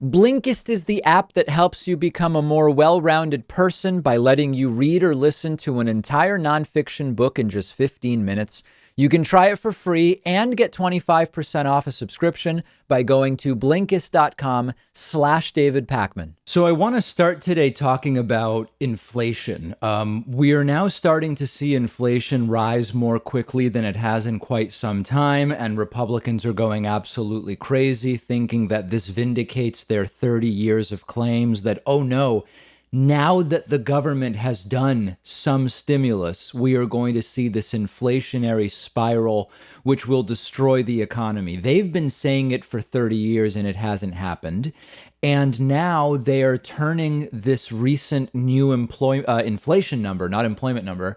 Blinkist is the app that helps you become a more well-rounded person by letting you read or listen to an entire nonfiction book in just 15 minutes. You can try it for free and get 25% off a subscription by going to Blinkist.com/David Pakman. So I want to start today talking about inflation. We are now starting to see inflation rise more quickly than it has in quite some time, and Republicans are going absolutely crazy, thinking that this vindicates their 30 years of claims that, oh no, now that the government has done some stimulus, we are going to see this inflationary spiral, which will destroy the economy. They've been saying it for 30 years and it hasn't happened. And now they are turning this recent new inflation number, not employment number,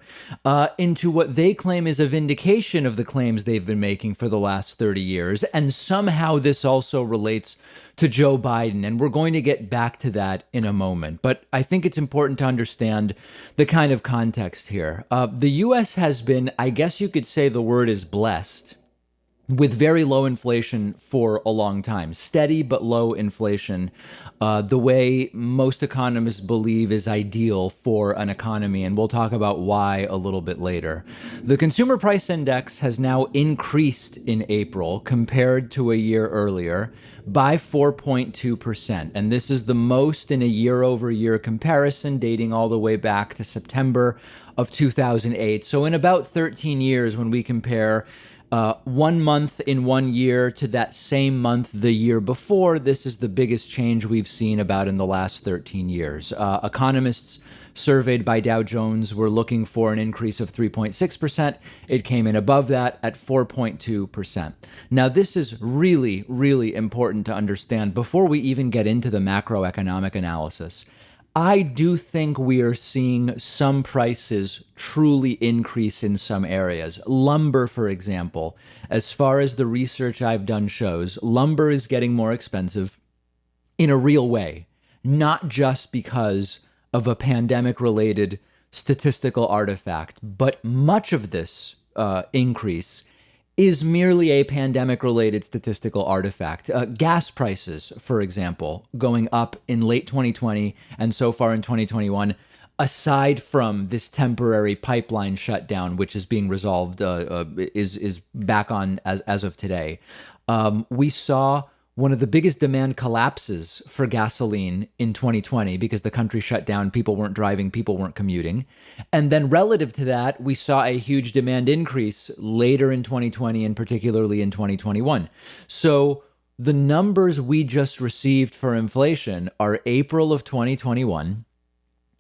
into what they claim is a vindication of the claims they've been making for the last 30 years. And somehow this also relates to Joe Biden. And we're going to get back to that in a moment. But I think it's important to understand the kind of context here. The U.S. has been, I guess you could say the word is blessed, with very low inflation for a long time. Steady but low inflation, the way most economists believe is ideal for an economy, and we'll talk about why a little bit later. The Consumer Price Index has now increased in April compared to a year earlier by 4.2%, and this is the most in a year-over-year comparison dating all the way back to September of 2008. So in about 13 years, when we compare 1 month in 1 year to that same month the year before, this is the biggest change we've seen about in the last 13 years. Economists surveyed by Dow Jones were looking for an increase of 3.6%. It came in above that at 4.2%. Now, this is really, really important to understand before we even get into the macroeconomic analysis. I do think we are seeing some prices truly increase in some areas. Lumber, for example, as far as the research I've done shows, lumber is getting more expensive in a real way, not just because of a pandemic-related statistical artifact, but much of this increase is merely a pandemic-related statistical artifact. Gas prices, for example, going up in late 2020 and so far in 2021, aside from this temporary pipeline shutdown, which is being resolved, is back on as of today. We saw one of the biggest demand collapses for gasoline in 2020 because the country shut down, people weren't driving, people weren't commuting. And then relative to that, we saw a huge demand increase later in 2020 and particularly in 2021. So the numbers we just received for inflation are April of 2021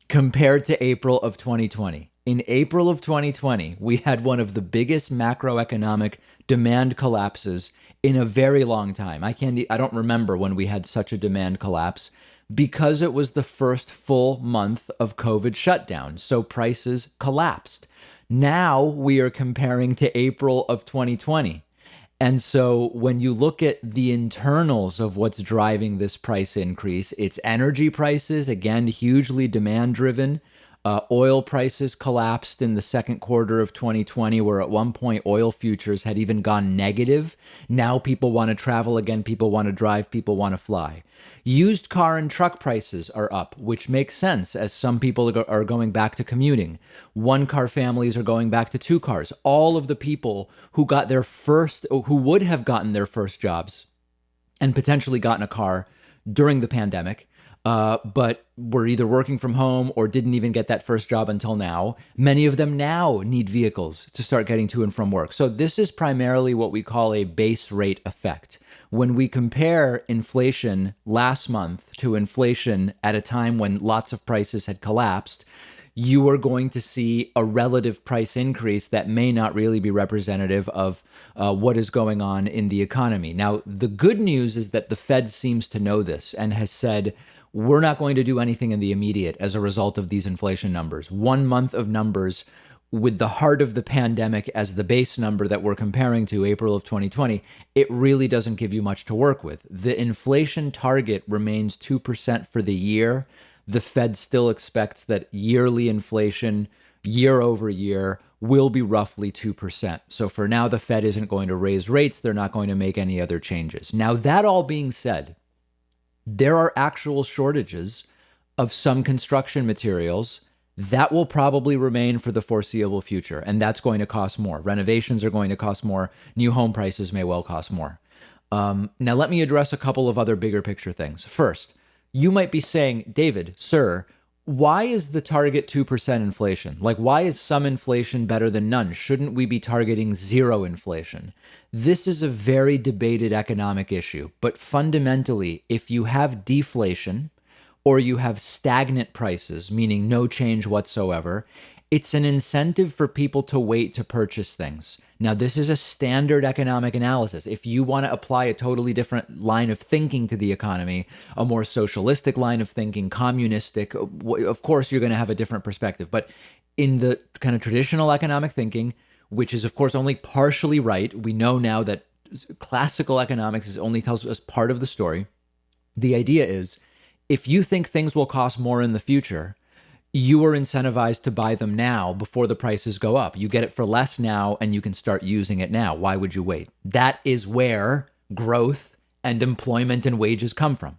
compared to April of 2020. In April of 2020, we had one of the biggest macroeconomic demand collapses in a very long time. I don't remember when we had such a demand collapse because it was the first full month of COVID shutdown. So prices collapsed. Now we are comparing to April of 2020. And so when you look at the internals of what's driving this price increase, it's energy prices, again, hugely demand driven. Oil prices collapsed in the second quarter of 2020, where at one point oil futures had even gone negative. Now people want to travel again, people want to drive, people want to fly. Used car and truck prices are up, which makes sense as some people are going back to commuting. One car families are going back to two cars. All of the people who would have gotten their first jobs and potentially gotten a car during the pandemic, but were either working from home or didn't even get that first job until now. Many of them now need vehicles to start getting to and from work. So this is primarily what we call a base rate effect. When we compare inflation last month to inflation at a time when lots of prices had collapsed, you are going to see a relative price increase that may not really be representative of what is going on in the economy. Now, the good news is that the Fed seems to know this and has said, we're not going to do anything in the immediate as a result of these inflation numbers. 1 month of numbers with the heart of the pandemic as the base number that we're comparing to, April of 2020, it really doesn't give you much to work with. The inflation target remains 2% for the year. The Fed still expects that yearly inflation, year over year, will be roughly 2%. So for now, the Fed isn't going to raise rates. They're not going to make any other changes. Now, that all being said, there are actual shortages of some construction materials that will probably remain for the foreseeable future. And that's going to cost more. Renovations are going to cost more. New home prices may well cost more. Now, let me address a couple of other bigger picture things. First, you might be saying, David, sir, why is the target 2% inflation? Like, why is some inflation better than none? Shouldn't we be targeting zero inflation? This is a very debated economic issue. But fundamentally, if you have deflation, or you have stagnant prices, meaning no change whatsoever, it's an incentive for people to wait to purchase things. Now, this is a standard economic analysis. If you want to apply a totally different line of thinking to the economy, a more socialistic line of thinking, communistic, of course, you're going to have a different perspective. But in the kind of traditional economic thinking, which is, of course, only partially right, we know now that classical economics only tells us part of the story. The idea is, if you think things will cost more in the future, you are incentivized to buy them now before the prices go up. You get it for less now and you can start using it now. Why would you wait? That is where growth and employment and wages come from.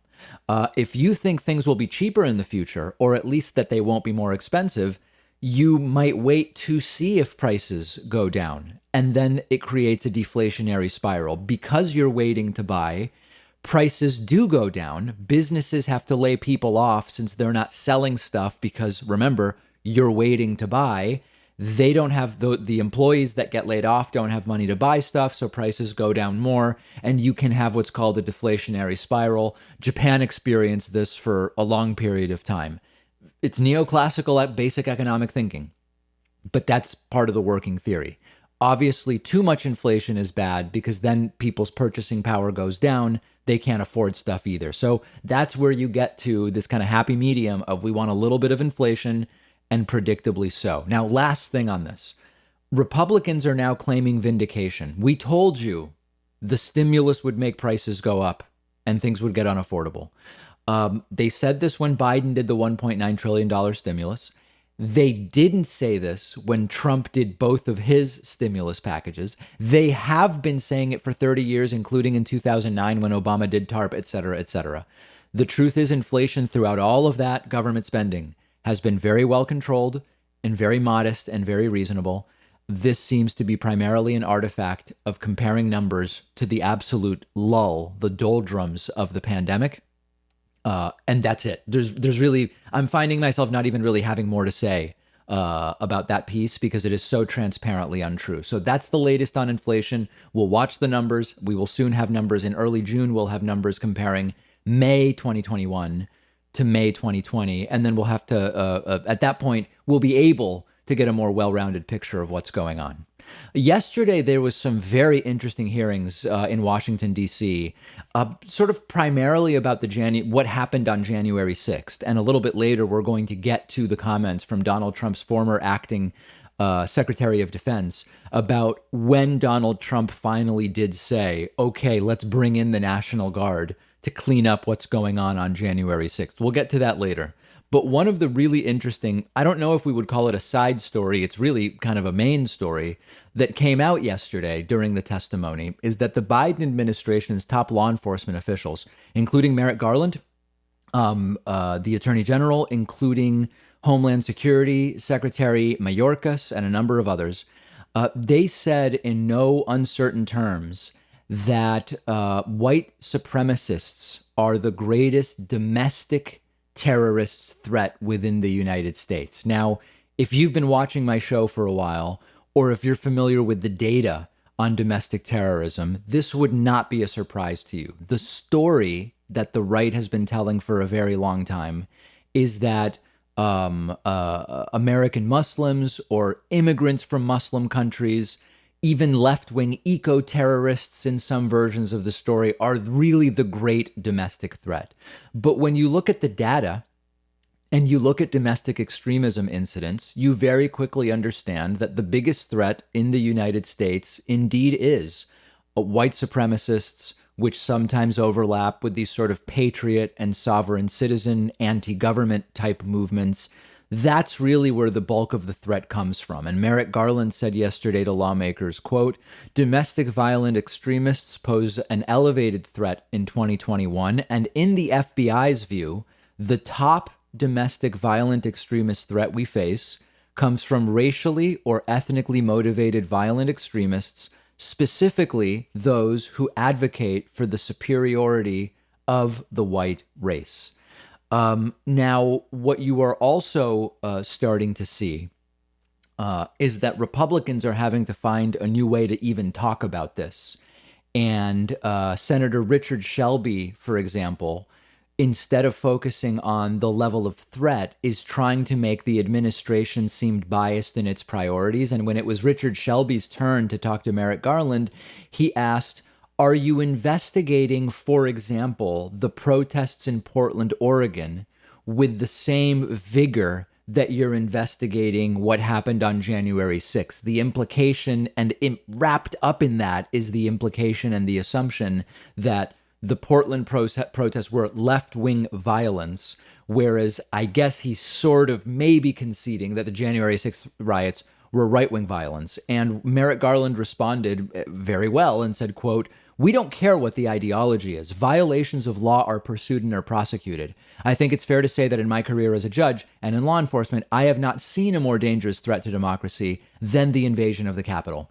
If you think things will be cheaper in the future, or at least that they won't be more expensive, you might wait to see if prices go down. And then it creates a deflationary spiral. Because you're waiting to buy, prices do go down. Businesses have to lay people off since they're not selling stuff because, remember, you're waiting to buy. They don't have the employees that get laid off don't have money to buy stuff, so prices go down more, and you can have what's called a deflationary spiral. Japan experienced this for a long period of time. It's neoclassical basic economic thinking, but that's part of the working theory. Obviously, too much inflation is bad because then people's purchasing power goes down. They can't afford stuff either. So that's where you get to this kind of happy medium of we want a little bit of inflation and predictably so. Now, last thing on this. Republicans are now claiming vindication. We told you the stimulus would make prices go up and things would get unaffordable. They said this when Biden did the $1.9 trillion stimulus. They didn't say this when Trump did both of his stimulus packages. They have been saying it for 30 years, including in 2009 when Obama did TARP, et cetera, et cetera. The truth is inflation throughout all of that government spending has been very well controlled and very modest and very reasonable. This seems to be primarily an artifact of comparing numbers to the absolute lull, the doldrums of the pandemic. And that's it. There's really, I'm finding myself not even really having more to say about that piece because it is so transparently untrue. So that's the latest on inflation. We'll watch the numbers. We will soon have numbers in early June. We'll have numbers comparing May 2021 to May 2020. And then we'll have to, at that point, we'll be able to get a more well-rounded picture of what's going on. Yesterday, there was some very interesting hearings in Washington, D.C., sort of primarily about what happened on January 6th. And a little bit later, we're going to get to the comments from Donald Trump's former acting Secretary of Defense about when Donald Trump finally did say, okay, let's bring in the National Guard to clean up what's going on January 6th. We'll get to that later. But one of the really interesting, I don't know if we would call it a side story, it's really kind of a main story that came out yesterday during the testimony is that the Biden administration's top law enforcement officials, including Merrick Garland, the Attorney General, including Homeland Security Secretary Mayorkas, and a number of others, they said in no uncertain terms that white supremacists are the greatest domestic terrorist threat within the United States. Now, if you've been watching my show for a while, or if you're familiar with the data on domestic terrorism, this would not be a surprise to you. The story that the right has been telling for a very long time is that American Muslims or immigrants from Muslim countries, even left-wing eco-terrorists in some versions of the story, are really the great domestic threat. But when you look at the data and you look at domestic extremism incidents, you very quickly understand that the biggest threat in the United States indeed is white supremacists, which sometimes overlap with these sort of patriot and sovereign citizen anti-government type movements That's really where the bulk of the threat comes from. And Merrick Garland said yesterday to lawmakers, quote, domestic violent extremists pose an elevated threat in 2021. And in the FBI's view, the top domestic violent extremist threat we face comes from racially or ethnically motivated violent extremists, specifically those who advocate for the superiority of the white race. Now, what you are also starting to see is that Republicans are having to find a new way to even talk about this. And Senator Richard Shelby, for example, instead of focusing on the level of threat, is trying to make the administration seem biased in its priorities. And when it was Richard Shelby's turn to talk to Merrick Garland, he asked, are you investigating, for example, the protests in Portland, Oregon, with the same vigor that you're investigating what happened on January 6th? The implication, and wrapped up in that is the implication and the assumption that the Portland protests were left-wing violence, whereas I guess he's sort of maybe conceding that the January 6th riots were right-wing violence. And Merrick Garland responded very well and said, quote, we don't care what the ideology is. Violations of law are pursued and are prosecuted. I think it's fair to say that in my career as a judge and in law enforcement, I have not seen a more dangerous threat to democracy than the invasion of the Capitol.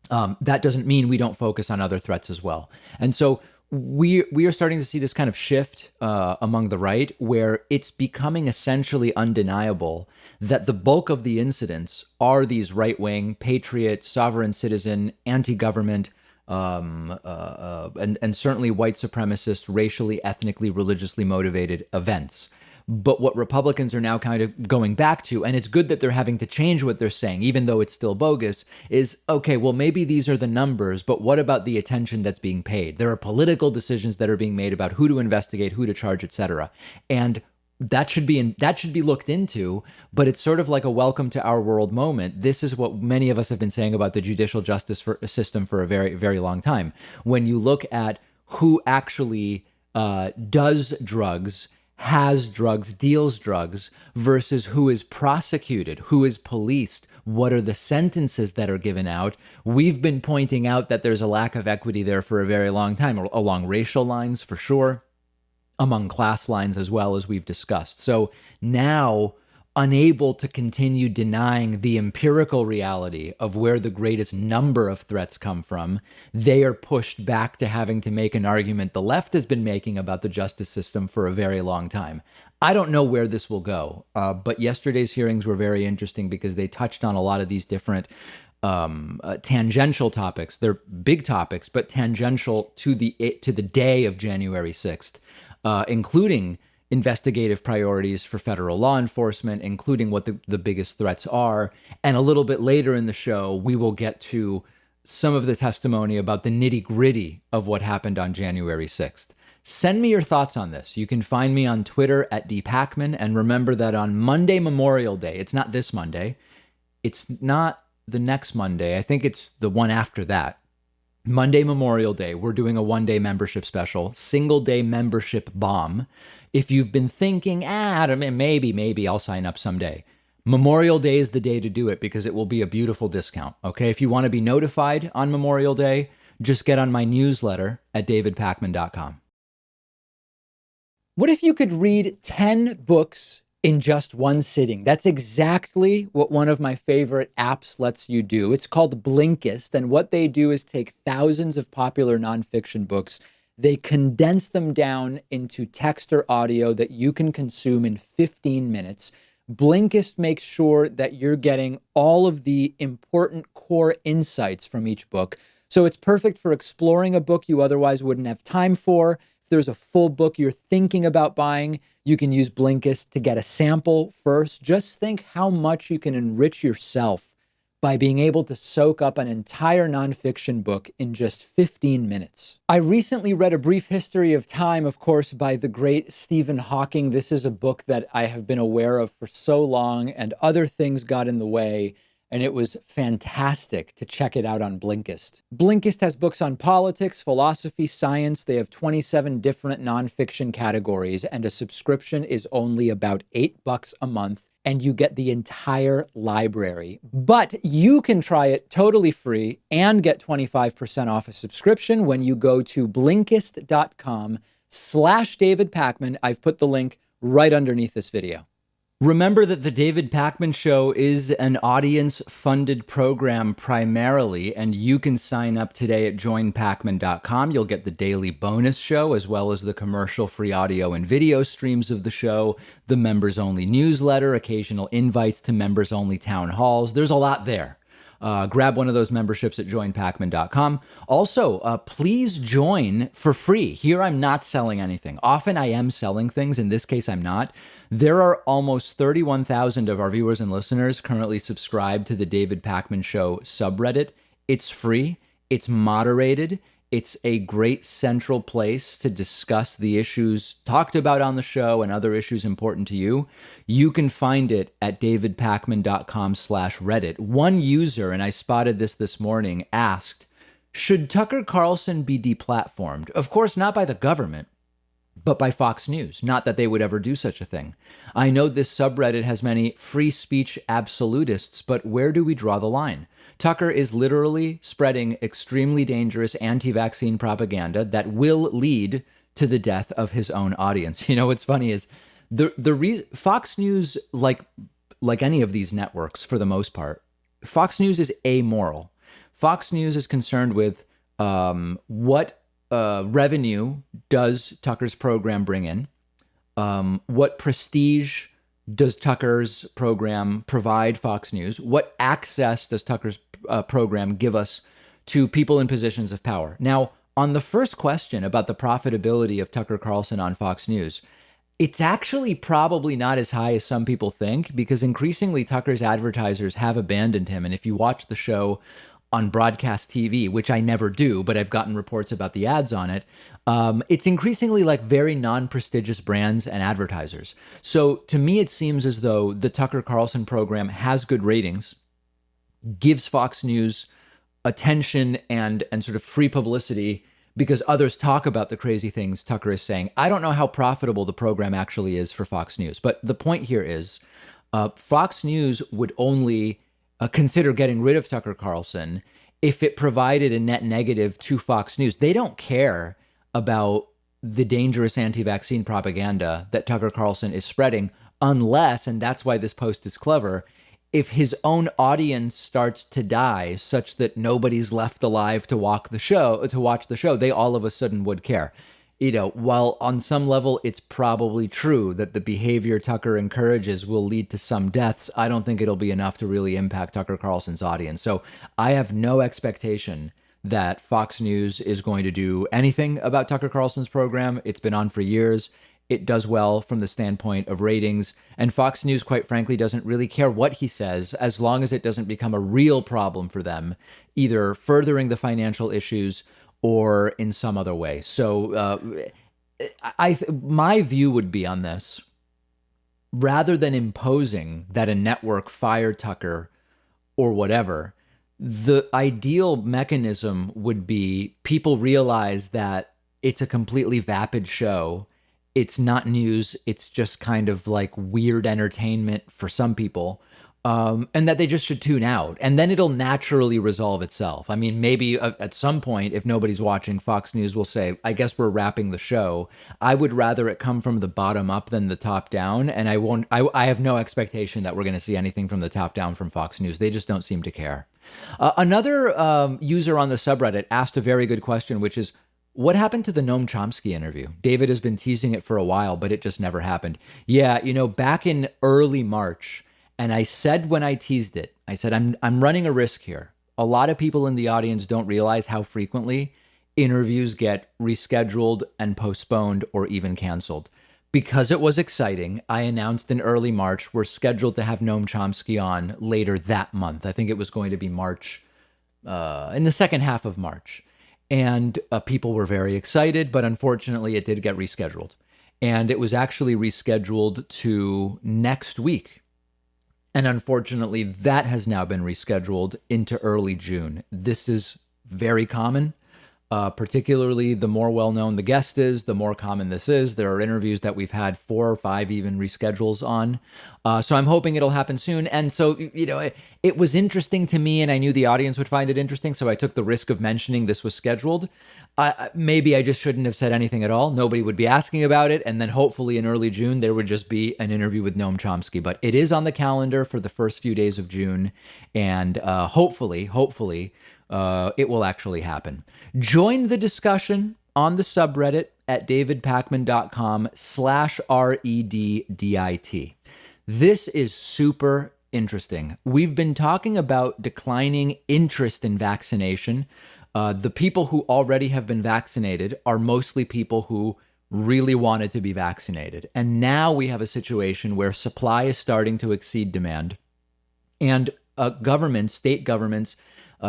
That doesn't mean we don't focus on other threats as well. And so we are starting to see this kind of shift among the right, where it's becoming essentially undeniable that the bulk of the incidents are these right-wing, patriot, sovereign citizen, anti-government, and certainly white supremacist, racially, ethnically, religiously motivated events. But what Republicans are now kind of going back to, and it's good that they're having to change what they're saying, even though it's still bogus, is, okay, well, maybe these are the numbers, but what about the attention that's being paid? There are political decisions that are being made about who to investigate, who to charge, et cetera. And that should be looked into, but it's sort of like a welcome to our world moment. This is what many of us have been saying about the judicial justice system for a very, very long time. When you look at who actually does drugs, has drugs, deals drugs, versus who is prosecuted, who is policed, what are the sentences that are given out, we've been pointing out that there's a lack of equity there for a very long time, along racial lines for sure, among class lines as well, as we've discussed. So now, unable to continue denying the empirical reality of where the greatest number of threats come from, they are pushed back to having to make an argument the left has been making about the justice system for a very long time. I don't know where this will go, but yesterday's hearings were very interesting because they touched on a lot of these different tangential topics. They're big topics, but tangential to the day of January 6th. Including investigative priorities for federal law enforcement, including what the biggest threats are. And a little bit later in the show, we will get to some of the testimony about the nitty-gritty of what happened on January 6th. Send me your thoughts on this. You can find me on Twitter at Pakman. And remember that on Monday, Memorial Day, it's not this Monday, it's not the next Monday, I think it's the one after that. Monday, Memorial Day, we're doing a one-day membership special, single-day membership bomb. If you've been thinking, maybe I'll sign up someday, Memorial Day is the day to do it because it will be a beautiful discount, okay? If you want to be notified on Memorial Day, just get on my newsletter at davidpakman.com. What if you could read 10 books in just one sitting? That's exactly what one of my favorite apps lets you do. It's called Blinkist, and what they do is take thousands of popular nonfiction books, they condense them down into text or audio that you can consume in 15 minutes. Blinkist makes sure that you're getting all of the important core insights from each book. So it's perfect for exploring a book you otherwise wouldn't have time for. If there's a full book you're thinking about buying, you can use Blinkist to get a sample first. Just think how much you can enrich yourself by being able to soak up an entire nonfiction book in just 15 minutes. I recently read A Brief History of Time, of course, by the great Stephen Hawking. This is a book that I have been aware of for so long, and other things got in the way, and it was fantastic to check it out on Blinkist. Blinkist has books on politics, philosophy, science. They have 27 different nonfiction categories, and a subscription is only about $8 a month. and you get the entire library. But you can try it totally free and get 25% off a subscription when you go to Blinkist.com/David Pakman. I've put the link right underneath this video. Remember that the David Pakman Show is an audience-funded program primarily, and you can sign up today at joinpakman.com. You'll get the daily bonus show, as well as the commercial-free audio and video streams of the show, the members-only newsletter, occasional invites to members-only town halls. There's a lot there. Grab one of those memberships at joinpakman.com. Also, please join for free. Here, I'm not selling anything. Often I am selling things. In this case, I'm not. There are almost 31,000 of our viewers and listeners currently subscribed to the David Pakman Show subreddit. It's free. It's moderated. It's a great central place to discuss the issues talked about on the show and other issues important to you. You can find it at davidpakman.com/Reddit. One user, and I spotted this morning, asked, should Tucker Carlson be deplatformed? Of course, not by the government, but by Fox News. Not that they would ever do such a thing. I know this subreddit has many free speech absolutists, but where do we draw the line? Tucker is literally spreading extremely dangerous anti-vaccine propaganda that will lead to the death of his own audience. You know, what's funny is the reason Fox News, like any of these networks for the most part, Fox News is amoral. Fox News is concerned with what revenue does Tucker's program bring in? What prestige does Tucker's program provide Fox News? What access does Tucker's program give us to people in positions of power? Now, on the first question about the profitability of Tucker Carlson on Fox News, it's actually probably not as high as some people think, because increasingly Tucker's advertisers have abandoned him. And if you watch the show on broadcast TV, which I never do, but I've gotten reports about the ads on it, it's increasingly like very non-prestigious brands and advertisers. So to me, it seems as though the Tucker Carlson program has good ratings, gives Fox News attention and sort of free publicity because others talk about the crazy things Tucker is saying. I don't know how profitable the program actually is for Fox News, but the point here is Fox News would only consider getting rid of Tucker Carlson if it provided a net negative to Fox News. They don't care about the dangerous anti-vaccine propaganda that Tucker Carlson is spreading unless, and that's why this post is clever, if his own audience starts to die such that nobody's left alive to watch the show, they all of a sudden would care. You know, while on some level it's probably true that the behavior Tucker encourages will lead to some deaths, I don't think it'll be enough to really impact Tucker Carlson's audience. So I have no expectation that Fox News is going to do anything about Tucker Carlson's program. It's been on for years. It does well from the standpoint of ratings. And Fox News, quite frankly, doesn't really care what he says as long as it doesn't become a real problem for them, either furthering the financial issues or in some other way. So my view would be on this, rather than imposing that a network fire Tucker or whatever, the ideal mechanism would be people realize that it's a completely vapid show. It's not news. It's just kind of like weird entertainment for some people. And that they just should tune out, and then it'll naturally resolve itself. I mean, maybe at some point, if nobody's watching, Fox News will say, I guess we're wrapping the show. I would rather it come from the bottom up than the top down. And I have no expectation that we're going to see anything from the top down from Fox News. They just don't seem to care. Another user on the subreddit asked a very good question, which is, what happened to the Noam Chomsky interview? David has been teasing it for a while, but it just never happened. Yeah, you know, back in early March, and I said when I teased it, I said, I'm running a risk here. A lot of people in the audience don't realize how frequently interviews get rescheduled and postponed or even canceled. Because it was exciting, I announced in early March, we're scheduled to have Noam Chomsky on later that month. I think it was going to be March, in the second half of March. And people were very excited, but unfortunately it did get rescheduled. And it was actually rescheduled to next week. And unfortunately, that has now been rescheduled into early June. This is very common. Particularly the more well-known the guest is, the more common this is. There are interviews that we've had 4 or 5 even reschedules on. So I'm hoping it'll happen soon. And so, it was interesting to me, and I knew the audience would find it interesting, so I took the risk of mentioning this was scheduled. Maybe I just shouldn't have said anything at all. Nobody would be asking about it. And then hopefully in early June, there would just be an interview with Noam Chomsky. But it is on the calendar for the first few days of June. And hopefully, it will actually happen. Join the discussion on the subreddit at davidpakman.com/REDDIT. This is super interesting. We've been talking about declining interest in vaccination. The people who already have been vaccinated are mostly people who really wanted to be vaccinated. And now we have a situation where supply is starting to exceed demand. And governments, state governments,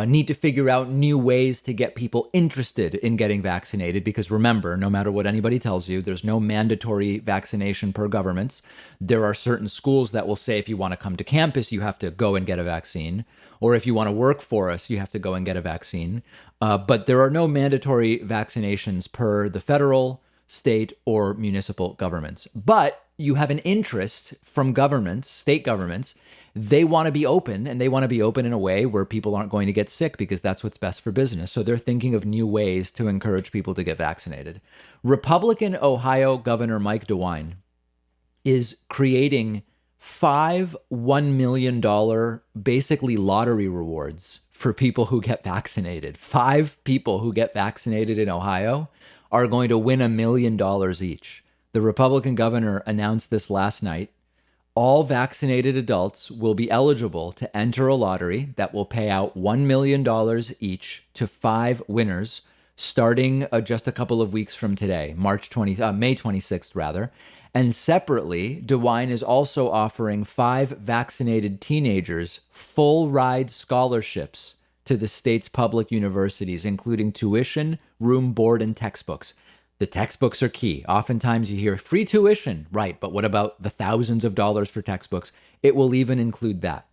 need to figure out new ways to get people interested in getting vaccinated. Because remember, no matter what anybody tells you, there's no mandatory vaccination per governments. There are certain schools that will say if you want to come to campus, you have to go and get a vaccine. Or if you want to work for us, you have to go and get a vaccine. But there are no mandatory vaccinations per the federal, state, or municipal governments. But you have an interest from governments, state governments. They want to be open, and they want to be open in a way where people aren't going to get sick because that's what's best for business. So they're thinking of new ways to encourage people to get vaccinated. Republican Ohio Governor Mike DeWine is creating 5 $1 million basically lottery rewards for people who get vaccinated. 5 people who get vaccinated in Ohio are going to win $1 million each. The Republican governor announced this last night. All vaccinated adults will be eligible to enter a lottery that will pay out $1 million each to 5 winners starting just a couple of weeks from today, May 26th rather. And separately, DeWine is also offering 5 vaccinated teenagers full ride scholarships to the state's public universities, including tuition, room, board, and textbooks. The textbooks are key. Oftentimes you hear free tuition, right? But what about the thousands of dollars for textbooks? It will even include that.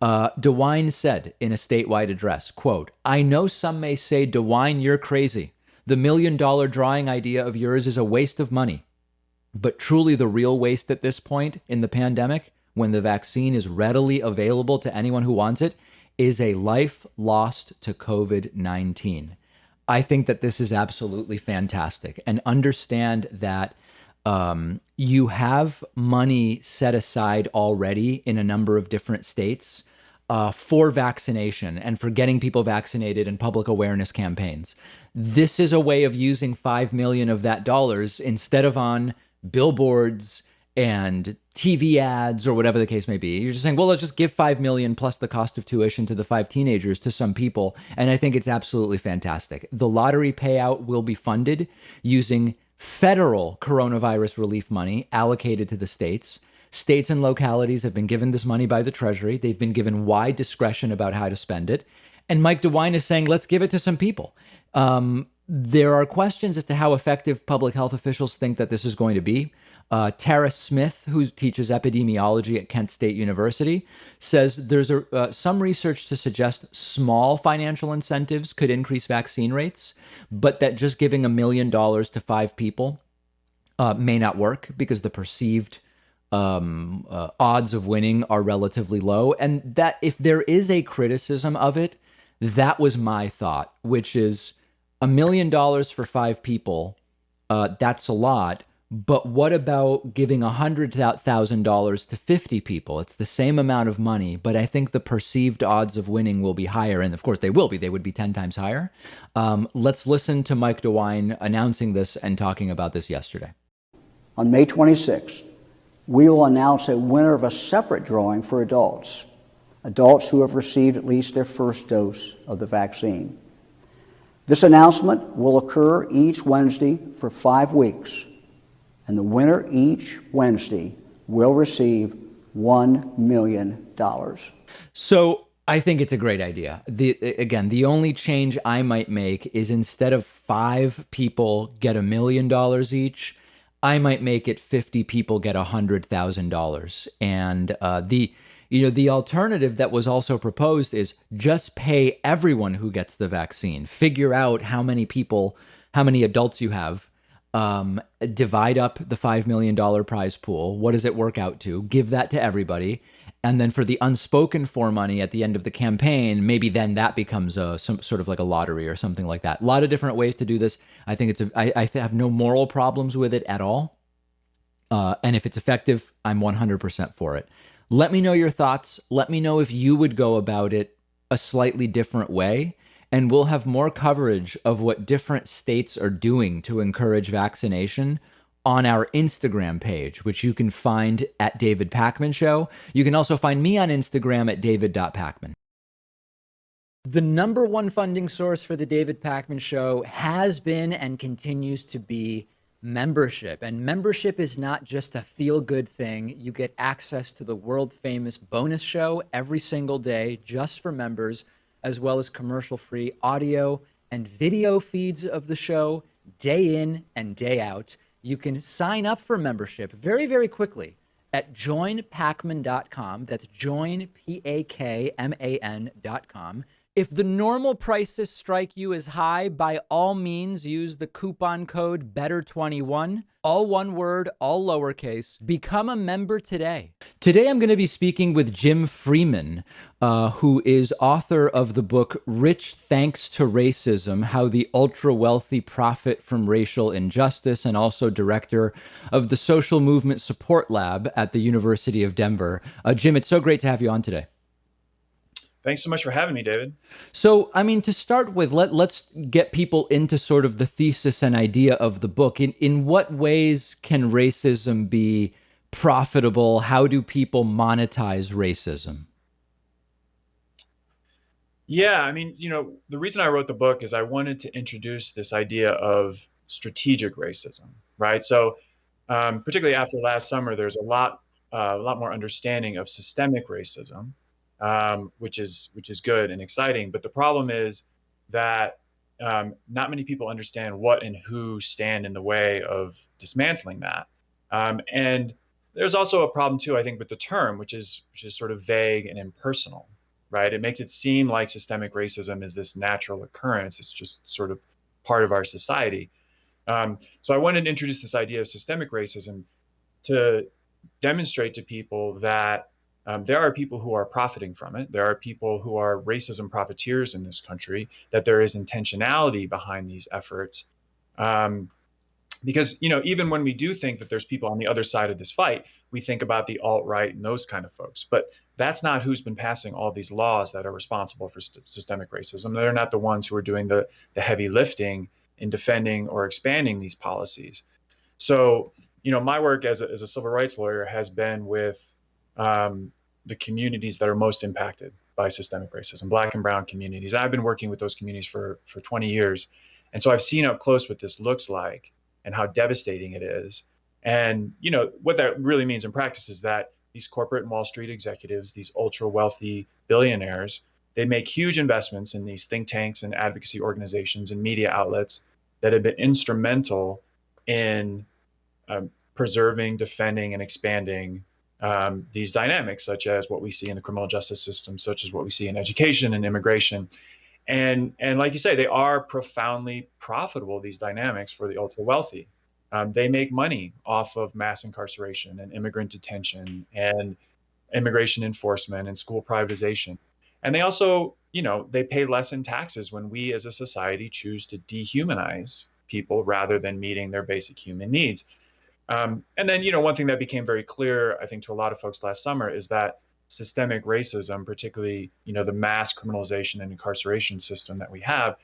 DeWine said in a statewide address, quote, "I know some may say, DeWine, you're crazy. The $1 million drawing idea of yours is a waste of money. But truly the real waste at this point in the pandemic, when the vaccine is readily available to anyone who wants it, is a life lost to COVID-19. I think that this is absolutely fantastic. And understand that you have money set aside already in a number of different states for vaccination and for getting people vaccinated and public awareness campaigns. This is a way of using $5 million of that dollars instead of on billboards and TV ads or whatever the case may be. You're just saying, well, let's just give $5 million plus the cost of tuition to the 5 teenagers to some people. And I think it's absolutely fantastic. The lottery payout will be funded using federal coronavirus relief money allocated to the states. States and localities have been given this money by the Treasury. They've been given wide discretion about how to spend it. And Mike DeWine is saying, let's give it to some people. There are questions as to how effective public health officials think that this is going to be. Tara Smith, who teaches epidemiology at Kent State University, says there's some research to suggest small financial incentives could increase vaccine rates, but that just giving $1 million to 5 people may not work because the perceived odds of winning are relatively low. And that if there is a criticism of it, that was my thought, which is $1 million for 5 people. That's a lot. But what about giving $100,000 to 50 people? It's the same amount of money, but I think the perceived odds of winning will be higher. And of course they will be. They would be 10 times higher. Let's listen to Mike DeWine announcing this and talking about this yesterday. On May 26th, we will announce a winner of a separate drawing for adults who have received at least their first dose of the vaccine. This announcement will occur each Wednesday for 5 weeks. And the winner each Wednesday will receive $1 million. So I think it's a great idea. The only change I might make is instead of 5 people get $1 million each, I might make it 50 people get $100,000. And The alternative that was also proposed is just pay everyone who gets the vaccine. Figure out how many people, how many adults you have, divide up the $5 million prize pool. What does it work out to? Give that to everybody. And then for the unspoken for money at the end of the campaign, maybe then that becomes some sort of like a lottery or something like that. A lot of different ways to do this. I think I have no moral problems with it at all. And if it's effective, I'm 100% for it. Let me know your thoughts. Let me know if you would go about it a slightly different way. And we'll have more coverage of what different states are doing to encourage vaccination on our Instagram page, which you can find at David Pakman Show. You can also find me on Instagram at david.pakman. The number one funding source for the David Pakman Show has been and continues to be membership. And membership is not just a feel-good thing. You get access to the world-famous bonus show every single day just for members, as well as commercial-free audio and video feeds of the show day in and day out. You can sign up for membership very, very quickly at joinpakman.com. That's joinpakman.com. If the normal prices strike you as high, by all means use the coupon code BETTER21, all one word, all lowercase. Become a member today. Today I'm going to be speaking with Jim Freeman, who is author of the book Rich Thanks to Racism: How the Ultra-Wealthy Profit from Racial Injustice, and also director of the Social Movement Support Lab at the University of Denver. Jim, it's so great to have you on today. Thanks so much for having me, David. So, I mean, to start with, let's get people into sort of the thesis and idea of the book. In what ways can racism be profitable? How do people monetize racism? Yeah, I mean, the reason I wrote the book is I wanted to introduce this idea of strategic racism, right? So, particularly after last summer, there's a lot more understanding of systemic racism. Which is good and exciting. But the problem is that not many people understand what and who stand in the way of dismantling that. And there's also a problem too, I think, with the term, which is sort of vague and impersonal, right? It makes it seem like systemic racism is this natural occurrence. It's just sort of part of our society. So I wanted to introduce this idea of systemic racism to demonstrate to people that there are people who are profiting from it. There are people who are racism profiteers in this country, that there is intentionality behind these efforts. Because, even when we do think that there's people on the other side of this fight, we think about the alt-right and those kind of folks. But that's not who's been passing all these laws that are responsible for systemic racism. They're not the ones who are doing the heavy lifting in defending or expanding these policies. So, my work as a civil rights lawyer has been with the communities that are most impacted by systemic racism, Black and brown communities. I've been working with those communities for 20 years. And so I've seen up close what this looks like and how devastating it is. And, what that really means in practice is that these corporate and Wall Street executives, these ultra wealthy billionaires, they make huge investments in these think tanks and advocacy organizations and media outlets that have been instrumental in preserving, defending, and expanding these dynamics, such as what we see in the criminal justice system, such as what we see in education and immigration. And like you say, they are profoundly profitable, these dynamics, for the ultra wealthy. They make money off of mass incarceration and immigrant detention and immigration enforcement and school privatization. And they also, they pay less in taxes when we as a society choose to dehumanize people rather than meeting their basic human needs. And then, one thing that became very clear, I think, to a lot of folks last summer is that systemic racism, particularly, the mass criminalization and incarceration system that we have,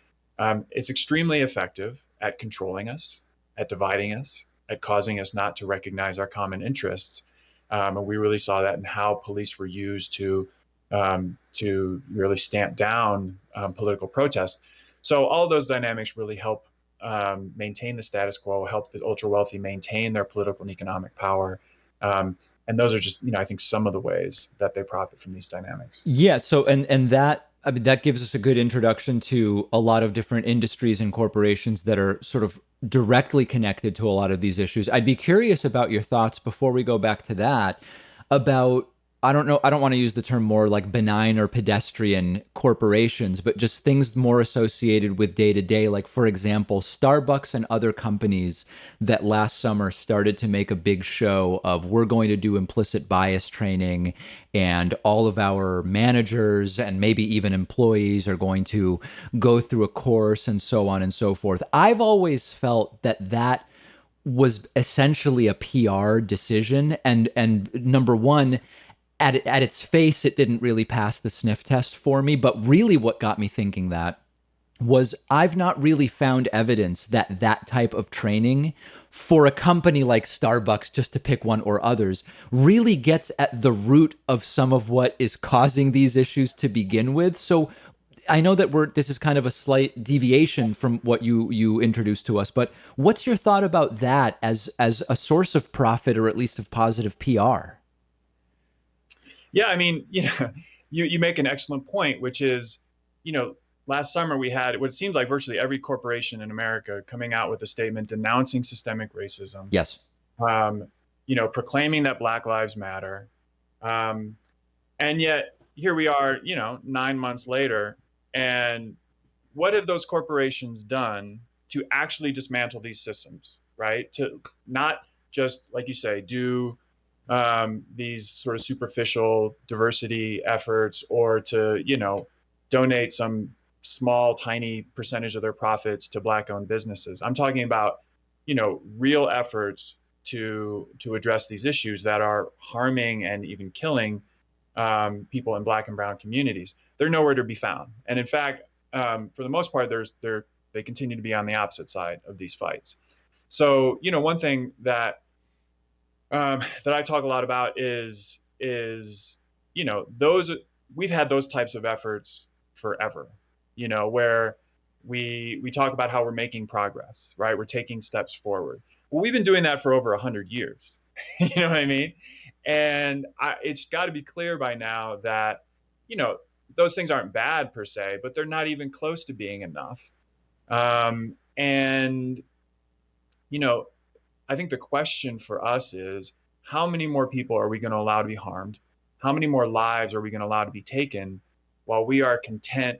it's extremely effective at controlling us, at dividing us, at causing us not to recognize our common interests. And we really saw that in how police were used to really stamp down political protest. So all of those dynamics really help maintain the status quo, help the ultra wealthy maintain their political and economic power. And those are just, I think, some of the ways that they profit from these dynamics. Yeah. So, and that, I mean, that gives us a good introduction to a lot of different industries and corporations that are sort of directly connected to a lot of these issues. I'd be curious about your thoughts before we go back to that, about I don't know, I don't want to use the term more like benign or pedestrian corporations, but just things more associated with day to day. Like, for example, Starbucks and other companies that last summer started to make a big show of, we're going to do implicit bias training, and all of our managers and maybe even employees are going to go through a course and so on and so forth. I've always felt that that was essentially a PR decision. And number one, at its face, it didn't really pass the sniff test for me. But really what got me thinking that was, I've not really found evidence that that type of training for a company like Starbucks, just to pick one, or others, really gets at the root of some of what is causing these issues to begin with. So I know that this is kind of a slight deviation from what you introduced to us, but what's your thought about that as a source of profit, or at least of positive PR? Yeah, I mean, you make an excellent point, which is, last summer we had what it seems like virtually every corporation in America coming out with a statement denouncing systemic racism. Yes. Proclaiming that Black Lives Matter. And yet here we are, 9 months later. And what have those corporations done to actually dismantle these systems, right? To not just, like you say, do these sort of superficial diversity efforts, or to, donate some small, tiny percentage of their profits to Black-owned businesses. I'm talking about, real efforts to address these issues that are harming and even killing people in Black and brown communities. They're nowhere to be found. And in fact, for the most part, they continue to be on the opposite side of these fights. So, one thing that I talk a lot about is those, we've had those types of efforts forever, where we talk about how we're making progress, right? We're taking steps forward. Well, we've been doing that for over 100 years. You know what I mean? And it's got to be clear by now that, those things aren't bad per se, but they're not even close to being enough. And, I think the question for us is, how many more people are we going to allow to be harmed? How many more lives are we going to allow to be taken while we are content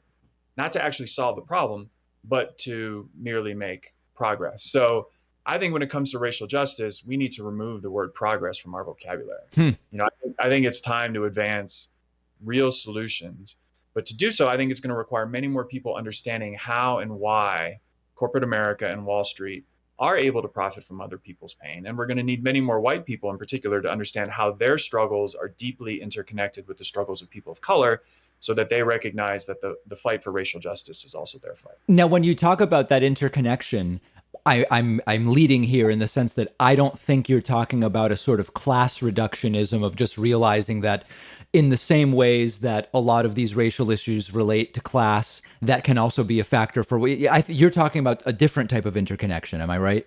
not to actually solve the problem, but to merely make progress? So I think when it comes to racial justice, we need to remove the word progress from our vocabulary. I think it's time to advance real solutions. But to do so, I think it's going to require many more people understanding how and why corporate America and Wall Street are able to profit from other people's pain. And we're going to need many more white people in particular to understand how their struggles are deeply interconnected with the struggles of people of color, so that they recognize that the fight for racial justice is also their fight. Now, when you talk about that interconnection, I'm leading here in the sense that I don't think you're talking about a sort of class reductionism of just realizing that in the same ways that a lot of these racial issues relate to class, that can also be a factor for. You're talking about a different type of interconnection. Am I right?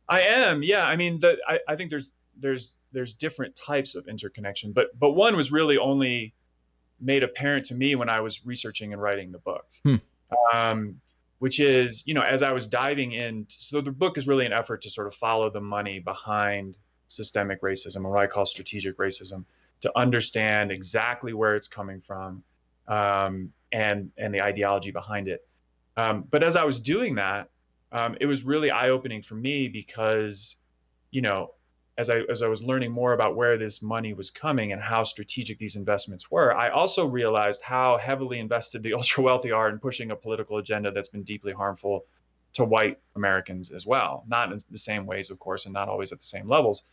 I am. Yeah. I mean, I think there's different types of interconnection, but one was really only made apparent to me when I was researching and writing the book. Which is, as I was diving in, so the book is really an effort to sort of follow the money behind systemic racism, or what I call strategic racism, to understand exactly where it's coming from, and the ideology behind it. But as I was doing that, it was really eye-opening for me because, as I was learning more about where this money was coming and how strategic these investments were, I also realized how heavily invested the ultra wealthy are in pushing a political agenda that's been deeply harmful to white Americans as well. Not in the same ways, of course, and not always at the same levels,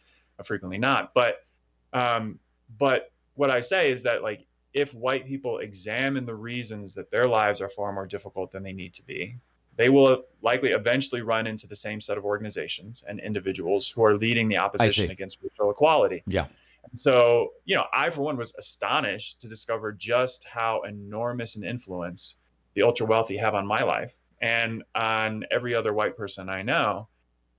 frequently not. But what I say is that, like, if white people examine the reasons that their lives are far more difficult than they need to be, they will likely eventually run into the same set of organizations and individuals who are leading the opposition against racial equality. Yeah. So, I, for one, was astonished to discover just how enormous an influence the ultra wealthy have on my life and on every other white person I know.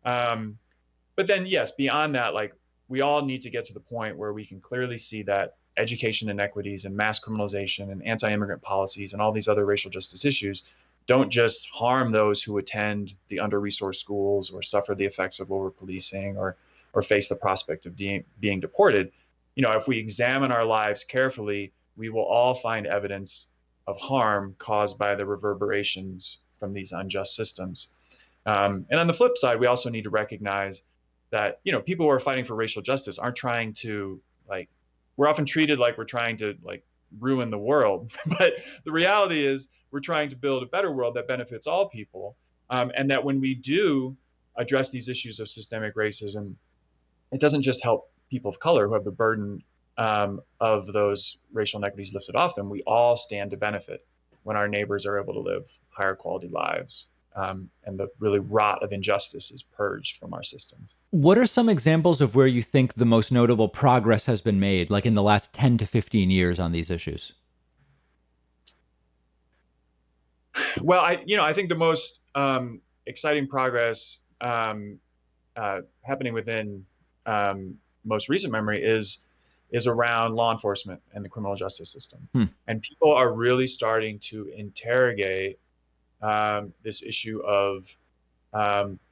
But then, yes, beyond that, like, we all need to get to the point where we can clearly see that education inequities and mass criminalization and anti-immigrant policies and all these other racial justice issues don't just harm those who attend the under-resourced schools or suffer the effects of over-policing or face the prospect of being deported. if we examine our lives carefully, we will all find evidence of harm caused by the reverberations from these unjust systems. And on the flip side, we also need to recognize that, people who are fighting for racial justice aren't trying to, like, we're often treated like we're trying to, like, ruin the world. But the reality is we're trying to build a better world that benefits all people. And that when we do address these issues of systemic racism, it doesn't just help people of color who have the burden of those racial inequities lifted off them. We all stand to benefit when our neighbors are able to live higher quality lives, and the really rot of injustice is purged from our systems. What are some examples of where you think the most notable progress has been made, like in the last 10 to 15 years on these issues? Well, I think the most exciting progress happening within most recent memory is around law enforcement and the criminal justice system. And people are really starting to interrogate this issue of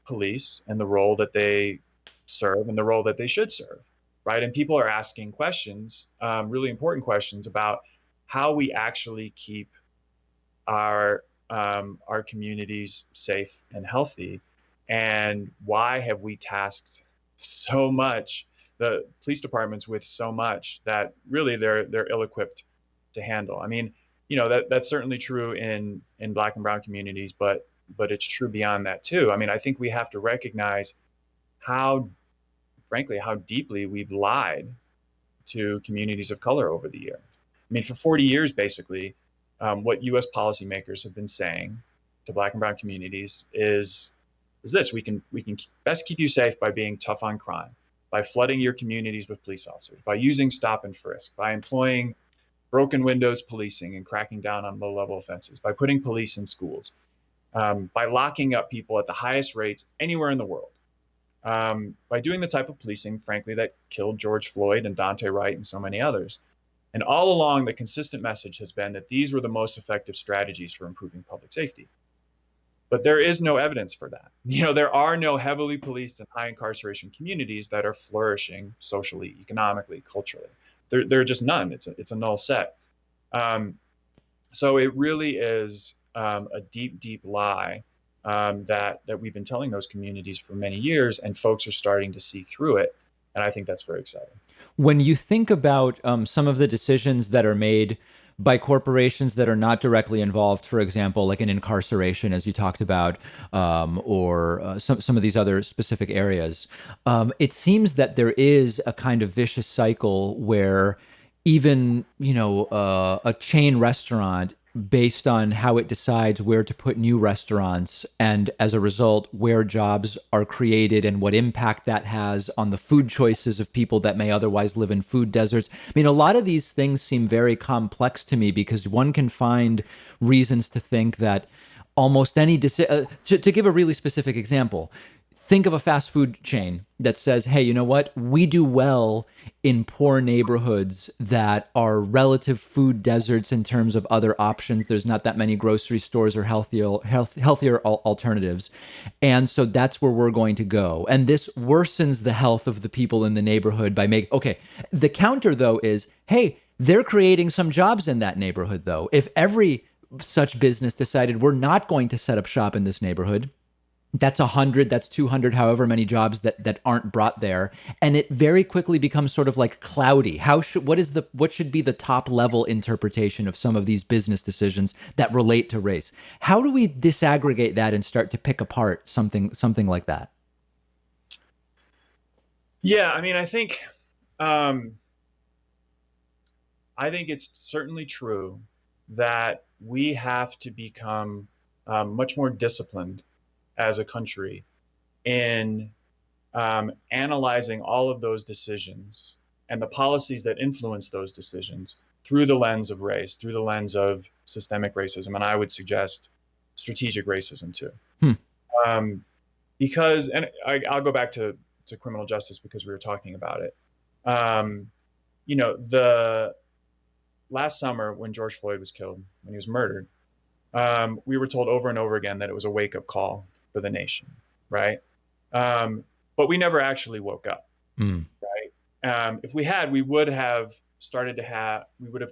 police and the role that they serve and the role that they should serve, right? And people are asking questions, really important questions about how we actually keep our communities safe and healthy, and why have we tasked so much the police departments with so much that really they're ill-equipped to handle. I mean, that's certainly true in Black and brown communities, but it's true beyond that too. I mean, I think we have to recognize how deeply we've lied to communities of color over the years. I mean, for 40 years, basically, what U.S. policymakers have been saying to Black and brown communities is this: we can best keep you safe by being tough on crime, by flooding your communities with police officers, by using stop and frisk, by employing broken windows policing and cracking down on low-level offenses, by putting police in schools, by locking up people at the highest rates anywhere in the world, by doing the type of policing, frankly, that killed George Floyd and Daunte Wright and so many others. And all along, the consistent message has been that these were the most effective strategies for improving public safety. But there is no evidence for that. There are no heavily policed and high incarceration communities that are flourishing socially, economically, culturally. There are just none. It's a null set. So it really is a deep, deep lie that we've been telling those communities for many years, and folks are starting to see through it. And I think that's very exciting. When you think about some of the decisions that are made by corporations that are not directly involved, for example, like in incarceration, as you talked about, or some of these other specific areas, it seems that there is a kind of vicious cycle where even, a chain restaurant, based on how it decides where to put new restaurants, and as a result, where jobs are created and what impact that has on the food choices of people that may otherwise live in food deserts. I mean, a lot of these things seem very complex to me, because one can find reasons to think that almost any to give a really specific example, think of a fast food chain that says, hey, you know what? We do well in poor neighborhoods that are relative food deserts in terms of other options. There's not that many grocery stores or healthier alternatives. And so that's where we're going to go. And this worsens the health of the people in the neighborhood by the counter, though, is, hey, they're creating some jobs in that neighborhood, though. If every such business decided we're not going to set up shop in this neighborhood, that's 100, that's 200, however many jobs that aren't brought there. And it very quickly becomes sort of like cloudy. What should be the top level interpretation of some of these business decisions that relate to race? How do we disaggregate that and start to pick apart something like that? Yeah, I mean, I think it's certainly true that we have to become much more disciplined as a country in analyzing all of those decisions and the policies that influence those decisions through the lens of race, through the lens of systemic racism, and I would suggest strategic racism too. Because, and I'll go back to criminal justice because we were talking about it. The last summer when George Floyd was killed, when he was murdered, we were told over and over again that it was a wake-up call for the nation, right? But we never actually woke up, right? If we had, we would have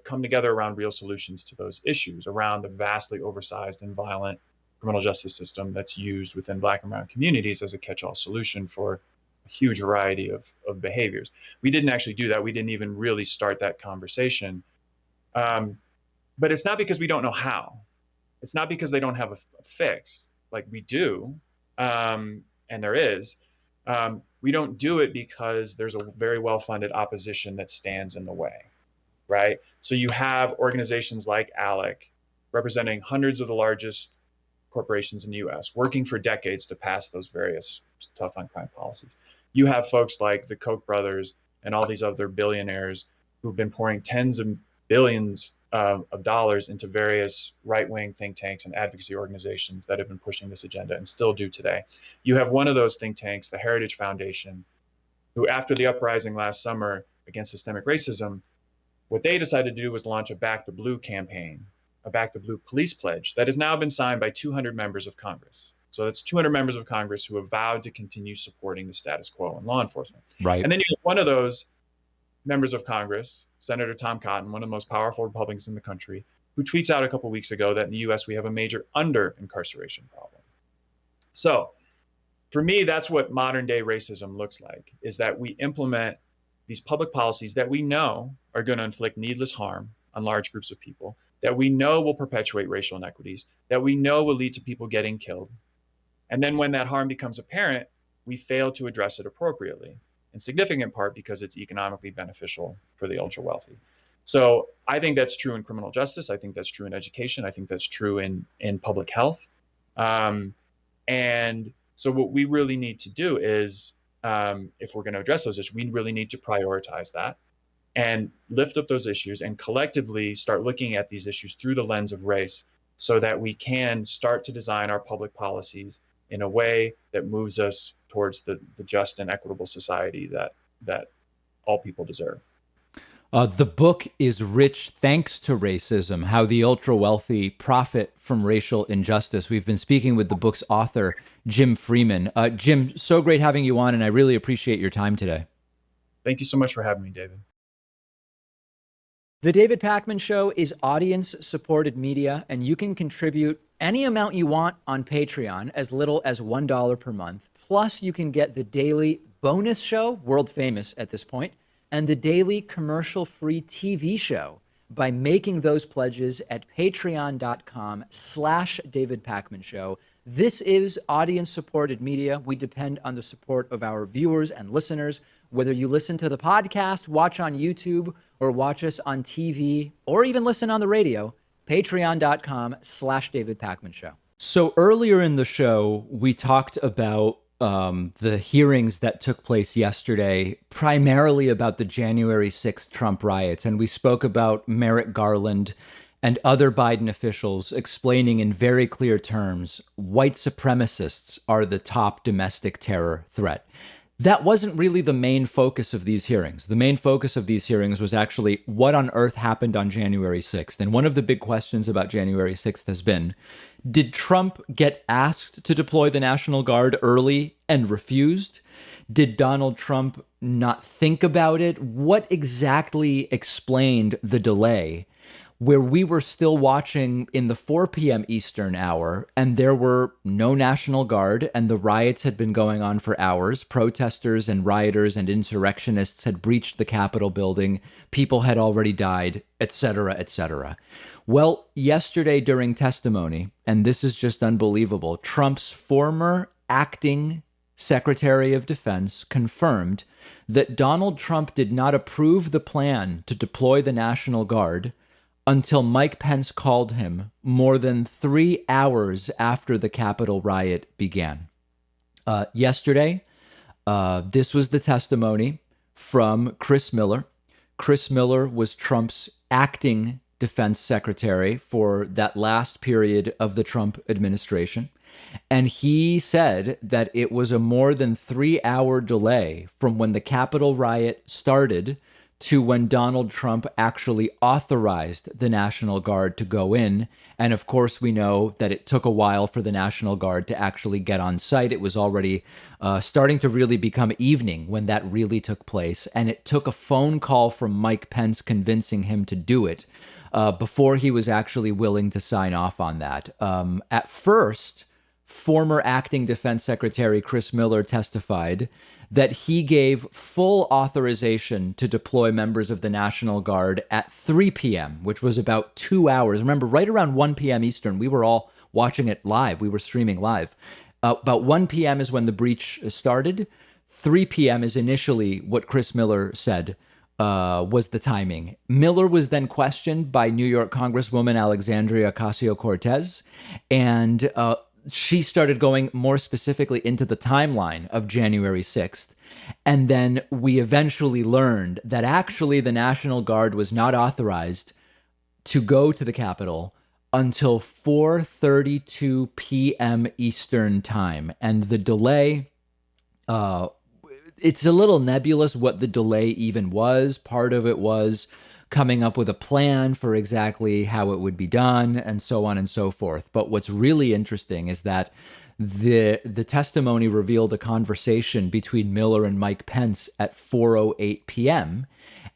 come together around real solutions to those issues, around the vastly oversized and violent criminal justice system that's used within Black and brown communities as a catch-all solution for a huge variety of behaviors. We didn't actually do that. We didn't even really start that conversation. But it's not because we don't know how. It's not because they don't have a fix. Like, we do, and there is. We don't do it because there's a very well-funded opposition that stands in the way, right? So you have organizations like ALEC, representing hundreds of the largest corporations in the US, working for decades to pass those various tough on crime policies. You have folks like the Koch brothers and all these other billionaires who've been pouring tens of billions of dollars into various right-wing think tanks and advocacy organizations that have been pushing this agenda and still do today. You have one of those think tanks, the Heritage Foundation, who, after the uprising last summer against systemic racism, what they decided to do was launch a Back the Blue campaign, a Back the Blue police pledge that has now been signed by 200 members of Congress. So that's 200 members of Congress who have vowed to continue supporting the status quo in law enforcement. Right. And then you have one of those members of Congress, Senator Tom Cotton, one of the most powerful Republicans in the country, who tweets out a couple weeks ago that in the US we have a major under-incarceration problem. So for me, that's what modern day racism looks like, is that we implement these public policies that we know are going to inflict needless harm on large groups of people, that we know will perpetuate racial inequities, that we know will lead to people getting killed. And then when that harm becomes apparent, we fail to address it appropriately, in significant part because it's economically beneficial for the ultra wealthy. So I think that's true in criminal justice. I think that's true in education. I think that's true in public health. And so what we really need to do is, if we're going to address those issues, we really need to prioritize that and lift up those issues and collectively start looking at these issues through the lens of race, so that we can start to design our public policies in a way that moves us towards the just and equitable society that all people deserve. The book is rich thanks to racism, how the ultra wealthy profit from racial injustice. We've been speaking with the book's author, Jim Freeman. Jim, so great having you on, and I really appreciate your time today. Thank you so much for having me, David. The David Pakman Show is audience-supported media, and you can contribute any amount you want on Patreon, as little as $1 per month. Plus, you can get the daily bonus show, world famous at this point, and the daily commercial-free TV show by making those pledges at patreon.com/David Pakman Show. This is audience-supported media. We depend on the support of our viewers and listeners. Whether you listen to the podcast, watch on YouTube, or watch us on TV, or even listen on the radio, patreon.com/David Pakman Show. So earlier in the show, we talked about the hearings that took place yesterday, primarily about the January 6th Trump riots. And we spoke about Merrick Garland and other Biden officials explaining in very clear terms, white supremacists are the top domestic terror threat. That wasn't really the main focus of these hearings. The main focus of these hearings was actually what on earth happened on January 6th. And one of the big questions about January 6th has been, did Trump get asked to deploy the National Guard early and refused? Did Donald Trump not think about it? What exactly explained the delay where we were still watching in the 4 p.m. Eastern hour and there were no National Guard and the riots had been going on for hours? Protesters and rioters and insurrectionists had breached the Capitol building. People had already died, etc., etc. Well, yesterday during testimony, and this is just unbelievable, Trump's former acting Secretary of Defense confirmed that Donald Trump did not approve the plan to deploy the National Guard until Mike Pence called him more than 3 hours after the Capitol riot began. Yesterday, this was the testimony from Chris Miller. Chris Miller was Trump's acting defense secretary for that last period of the Trump administration. And he said that it was a more than 3 hour delay from when the Capitol riot started to when Donald Trump actually authorized the National Guard to go in. And of course, we know that it took a while for the National Guard to actually get on site. It was already starting to really become evening when that really took place. And it took a phone call from Mike Pence convincing him to do it before he was actually willing to sign off on that. At first, former acting Defense Secretary Chris Miller testified that he gave full authorization to deploy members of the National Guard at 3 p.m., which was about 2 hours. Remember, right around 1 p.m. Eastern, we were all watching it live. We were streaming live. About 1 p.m. is when the breach started. 3 p.m. is initially what Chris Miller said was the timing. Miller was then questioned by New York Congresswoman Alexandria Ocasio-Cortez, and she started going more specifically into the timeline of January 6th. And then we eventually learned that actually the National Guard was not authorized to go to the Capitol until 4:32 p.m. Eastern time. And the delay, it's a little nebulous what the delay even was. Part of it was coming up with a plan for exactly how it would be done, and so on and so forth. But what's really interesting is that the testimony revealed a conversation between Miller and Mike Pence at 4:08 p.m.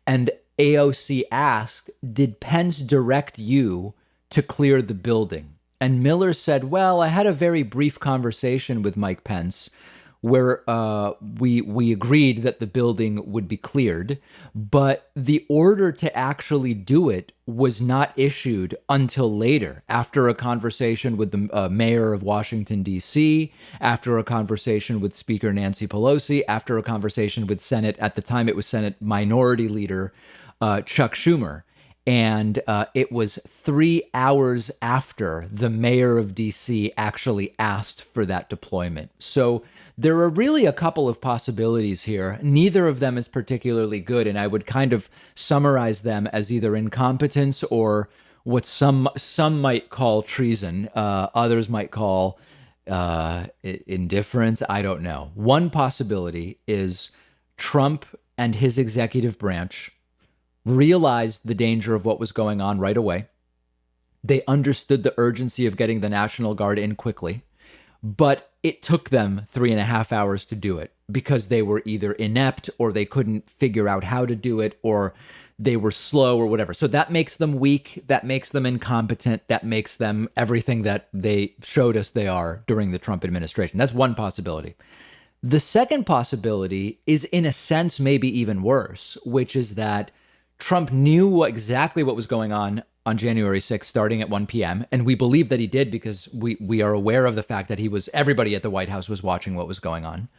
And AOC asked, "Did Pence direct you to clear the building?" And Miller said, "Well, I had a very brief conversation with Mike Pence where we agreed that the building would be cleared, but the order to actually do it was not issued until later, after a conversation with the mayor of Washington, D.C., after a conversation with Speaker Nancy Pelosi, after a conversation with Senate, at the time it was Senate Minority Leader Chuck Schumer. And it was 3 hours after the mayor of D.C. actually asked for that deployment. So there are really a couple of possibilities here. Neither of them is particularly good, and I would kind of summarize them as either incompetence or what some might call treason. Others might call indifference. I don't know. One possibility is Trump and his executive branch realized the danger of what was going on right away. They understood the urgency of getting the National Guard in quickly, but it took them 3.5 hours to do it because they were either inept or they couldn't figure out how to do it, or they were slow or whatever. So that makes them weak. That makes them incompetent. That makes them everything that they showed us they are during the Trump administration. That's one possibility. The second possibility is, in a sense, maybe even worse, which is that Trump knew exactly what was going on January 6th, starting at 1 p.m. And we believe that he did because we are aware of the fact that everybody at the White House was watching what was going on,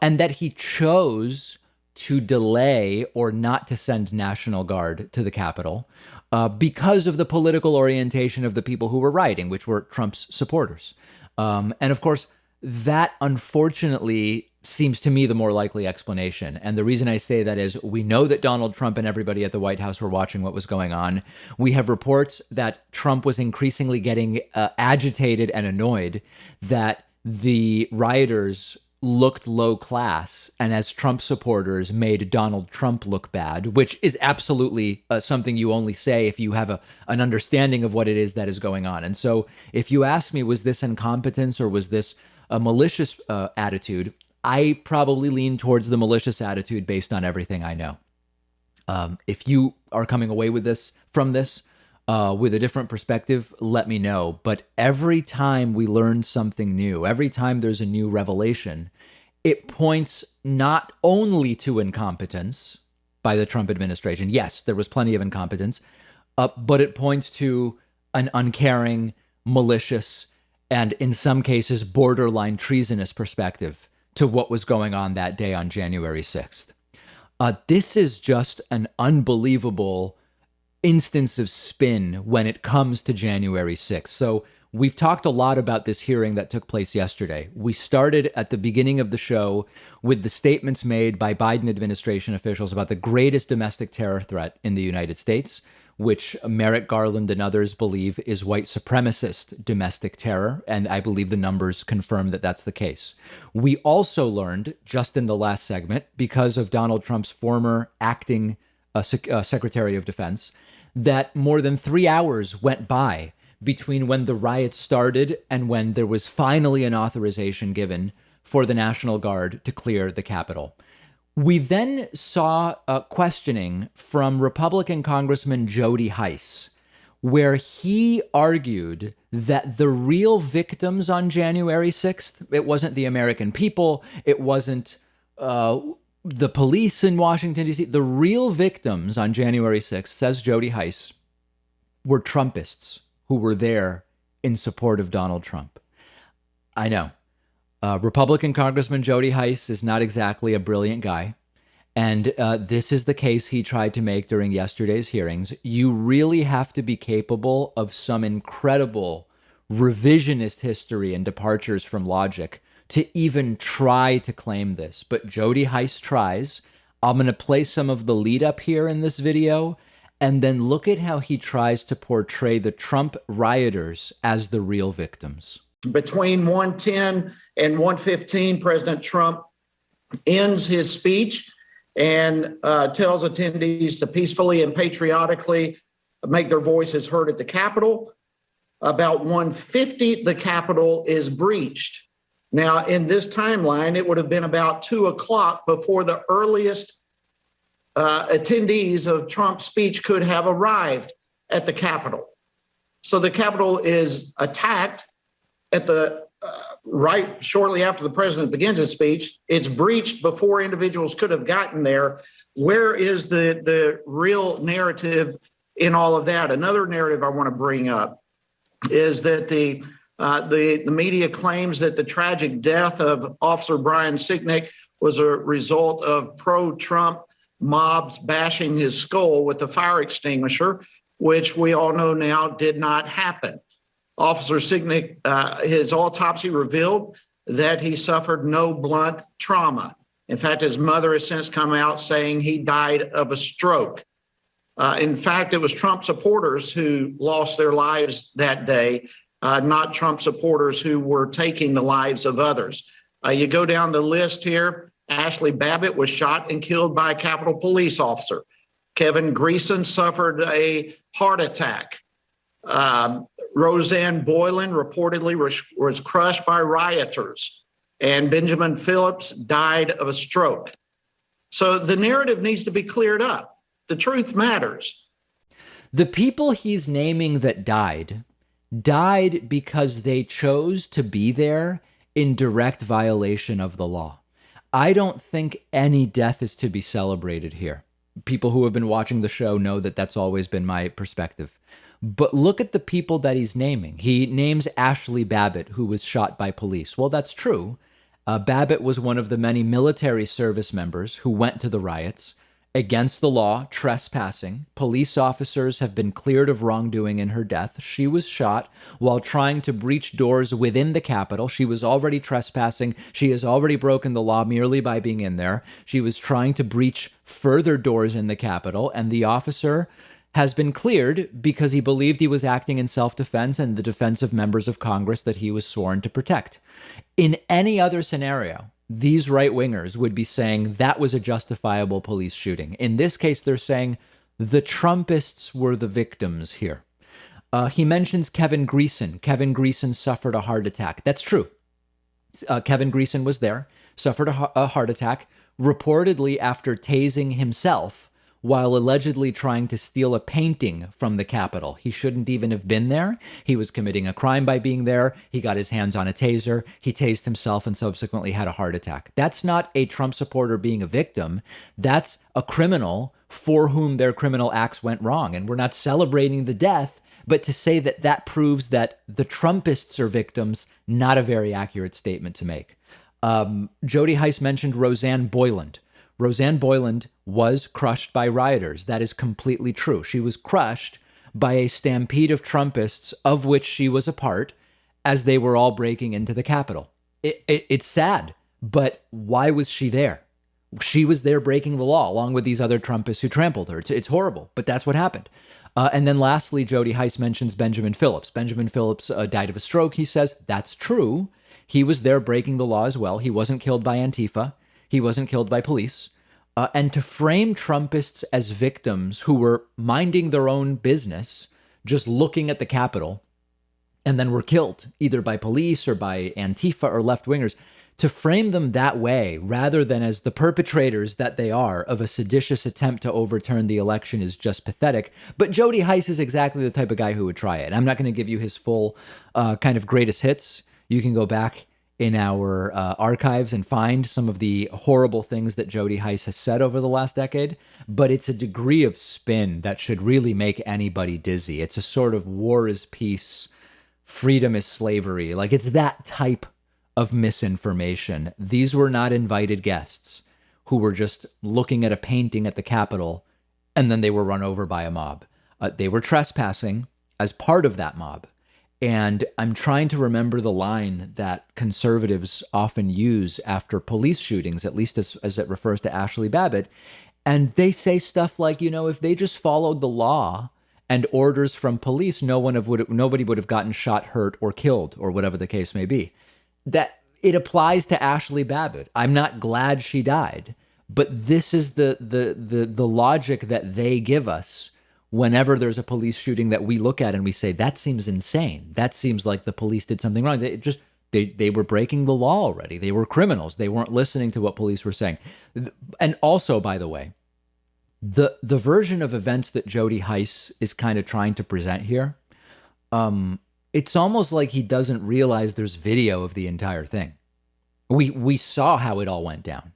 and that he chose to delay or not to send National Guard to the Capitol because of the political orientation of the people who were rioting, which were Trump's supporters. And of course, that unfortunately seems to me the more likely explanation. And the reason I say that is we know that Donald Trump and everybody at the White House were watching what was going on. We have reports that Trump was increasingly getting agitated and annoyed that the rioters looked low class, and as Trump supporters made Donald Trump look bad, which is absolutely something you only say if you have an understanding of what it is that is going on. And so if you ask me, was this incompetence or was this a malicious attitude? I probably lean towards the malicious attitude based on everything I know. If you are coming away with from this with a different perspective, let me know. But every time we learn something new, every time there's a new revelation, it points not only to incompetence by the Trump administration. Yes, there was plenty of incompetence, but it points to an uncaring, malicious, and in some cases borderline treasonous perspective to what was going on that day on January 6th. This is just an unbelievable instance of spin when it comes to January 6th. So we've talked a lot about this hearing that took place yesterday. We started at the beginning of the show with the statements made by Biden administration officials about the greatest domestic terror threat in the United States, which Merrick Garland and others believe is white supremacist domestic terror. And I believe the numbers confirm that that's the case. We also learned just in the last segment, because of Donald Trump's former acting Secretary of Defense, that more than 3 hours went by between when the riots started and when there was finally an authorization given for the National Guard to clear the Capitol. We then saw questioning from Republican Congressman Jody Hice, where he argued that the real victims on January 6th, it wasn't the American people, it wasn't the police in Washington, D.C. The real victims on January 6th, says Jody Hice, were Trumpists who were there in support of Donald Trump. I know. Republican Congressman Jody Hice is not exactly a brilliant guy. And this is the case he tried to make during yesterday's hearings. You really have to be capable of some incredible revisionist history and departures from logic to even try to claim this. But Jody Hice tries. I'm going to play some of the lead up here in this video, and then look at how he tries to portray the Trump rioters as the real victims. Between 1:10 and 1:15, President Trump ends his speech and tells attendees to peacefully and patriotically make their voices heard at the Capitol. About 1:50, the Capitol is breached. Now, in this timeline, it would have been about 2 o'clock before the earliest attendees of Trump's speech could have arrived at the Capitol. So the Capitol is attacked at the right shortly after the president begins his speech. It's breached before individuals could have gotten there. Where is the real narrative in all of that? Another narrative I want to bring up is that the media claims that the tragic death of Officer Brian Sicknick was a result of pro-Trump mobs bashing his skull with a fire extinguisher, which we all know now did not happen. Officer Sicknick, his autopsy revealed that he suffered no blunt trauma. In fact, his mother has since come out saying he died of a stroke. In fact, it was Trump supporters who lost their lives that day, not Trump supporters who were taking the lives of others. You go down the list here. Ashley Babbitt was shot and killed by a Capitol Police officer. Kevin Greeson suffered a heart attack. Roseanne Boylan reportedly was crushed by rioters, and Benjamin Phillips died of a stroke. So the narrative needs to be cleared up. The truth matters. The people he's naming that died because they chose to be there in direct violation of the law. I don't think any death is to be celebrated here. People who have been watching the show know that that's always been my perspective. But look at the people that he's naming. He names Ashley Babbitt, who was shot by police. Well, that's true. Babbitt was one of the many military service members who went to the riots against the law, trespassing. Police officers have been cleared of wrongdoing in her death. She was shot while trying to breach doors within the Capitol. She was already trespassing. She has already broken the law merely by being in there. She was trying to breach further doors in the Capitol, and the officer has been cleared because he believed he was acting in self-defense and the defense of members of Congress that he was sworn to protect. In any other scenario, these right-wingers would be saying that was a justifiable police shooting. In this case, they're saying the Trumpists were the victims here. He mentions Kevin Greeson. Kevin Greeson suffered a heart attack. That's true. Kevin Greeson was there, suffered a heart attack, reportedly after tasing himself while allegedly trying to steal a painting from the Capitol. He shouldn't even have been there. He was committing a crime by being there. He got his hands on a taser. He tased himself and subsequently had a heart attack. That's not a Trump supporter being a victim. That's a criminal for whom their criminal acts went wrong. And we're not celebrating the death, but to say that that proves that the Trumpists are victims, not a very accurate statement to make. Jody Hice mentioned Roseanne Boylan. Roseanne Boylan was crushed by rioters. That is completely true. She was crushed by a stampede of Trumpists, of which she was a part, as they were all breaking into the Capitol. It's sad, but why was she there? She was there breaking the law, along with these other Trumpists who trampled her. It's horrible, but that's what happened. And then lastly, Jody Hice mentions Benjamin Phillips. Benjamin Phillips died of a stroke, he says. That's true. He was there breaking the law as well. He wasn't killed by Antifa. He wasn't killed by police. and to frame Trumpists as victims who were minding their own business, just looking at the Capitol, and then were killed either by police or by Antifa or left-wingers, to frame them that way rather than as the perpetrators that they are of a seditious attempt to overturn the election is just pathetic. But Jody Heiss is exactly the type of guy who would try it. I'm not going to give you his full kind of greatest hits. You can go back in our archives and find some of the horrible things that Jody Heiss has said over the last decade. But it's a degree of spin that should really make anybody dizzy. It's a sort of war is peace, freedom is slavery. Like, it's that type of misinformation. These were not invited guests who were just looking at a painting at the Capitol and then they were run over by a mob. They were trespassing as part of that mob. And I'm trying to remember the line that conservatives often use after police shootings, at least as it refers to Ashley Babbitt. And they say stuff like, you know, if they just followed the law and orders from police, nobody would have gotten shot, hurt, or killed, or whatever the case may be. That it applies to Ashley Babbitt. I'm not glad she died, but this is the logic that they give us whenever there's a police shooting that we look at and we say, that seems insane. That seems like the police did something wrong. They were breaking the law already. They were criminals. They weren't listening to what police were saying. And also, by the way, the version of events that Jody Heiss is kind of trying to present here, it's almost like he doesn't realize there's video of the entire thing. We saw how it all went down.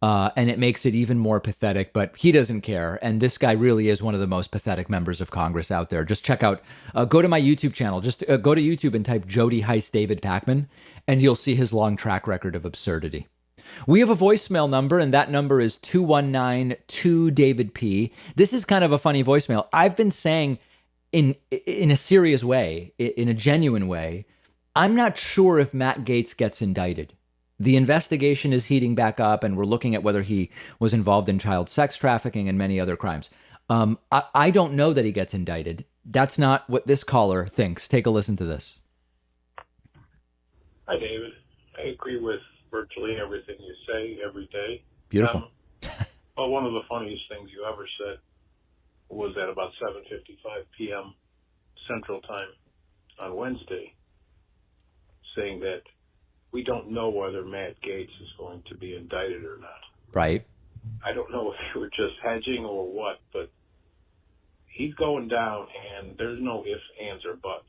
And it makes it even more pathetic, but he doesn't care. And this guy really is one of the most pathetic members of Congress out there. Just check out, go to my YouTube channel. Just go to YouTube and type Jody Heiss David Pakman, and you'll see his long track record of absurdity. We have a voicemail number, and that number is 219-2-DAVID-P. This is kind of a funny voicemail. I've been saying in a serious way, in a genuine way, I'm not sure if Matt Gaetz gets indicted. The investigation is heating back up, and we're looking at whether he was involved in child sex trafficking and many other crimes. I don't know that he gets indicted. That's not what this caller thinks. Take a listen to this. Hi, David. I agree with virtually everything you say every day. Beautiful. Well, one of the funniest things you ever said was at about 7:55 p.m. Central Time on Wednesday, saying that we don't know whether Matt Gaetz is going to be indicted or not. Right. I don't know if you were just hedging or what, but he's going down, and there's no ifs, ands, or buts.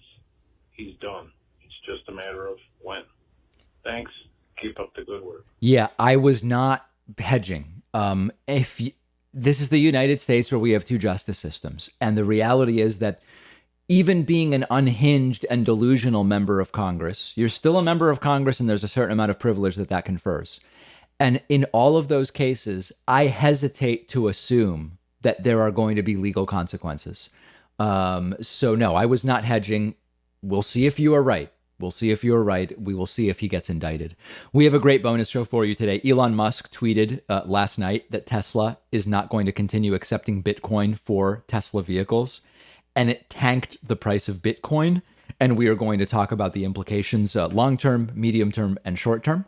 He's done. It's just a matter of when. Thanks. Keep up the good work. Yeah, I was not hedging. This is the United States where we have two justice systems. And the reality is that even being an unhinged and delusional member of Congress, you're still a member of Congress, and there's a certain amount of privilege that confers. And in all of those cases, I hesitate to assume that there are going to be legal consequences. So no, I was not hedging. We'll see if you are right. We'll see if you're right. We will see if he gets indicted. We have a great bonus show for you today. Elon Musk tweeted last night that Tesla is not going to continue accepting Bitcoin for Tesla vehicles, and it tanked the price of Bitcoin. And we are going to talk about the implications long-term, medium-term, and short-term.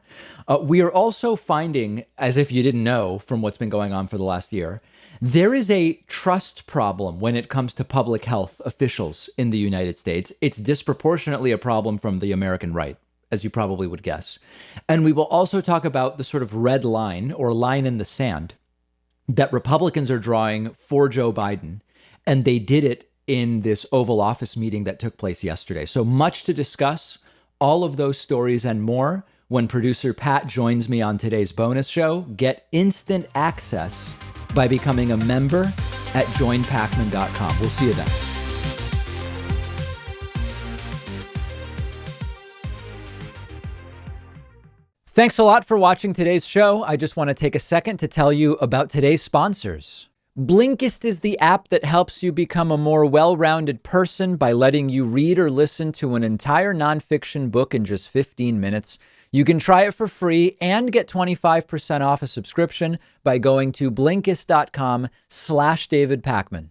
We are also finding, as if you didn't know from what's been going on for the last year, there is a trust problem when it comes to public health officials in the United States. It's disproportionately a problem from the American right, as you probably would guess. And we will also talk about the sort of red line or line in the sand that Republicans are drawing for Joe Biden. And they did it in this Oval Office meeting that took place yesterday. So much to discuss, all of those stories and more when producer Pat joins me on today's bonus show. Get instant access by becoming a member at joinpakman.com. We'll see you then. Thanks a lot for watching today's show. I just want to take a second to tell you about today's sponsors. Blinkist is the app that helps you become a more well-rounded person by letting you read or listen to an entire nonfiction book in just 15 minutes. You can try it for free and get 25% off a subscription by going to Blinkist.com/David Pakman.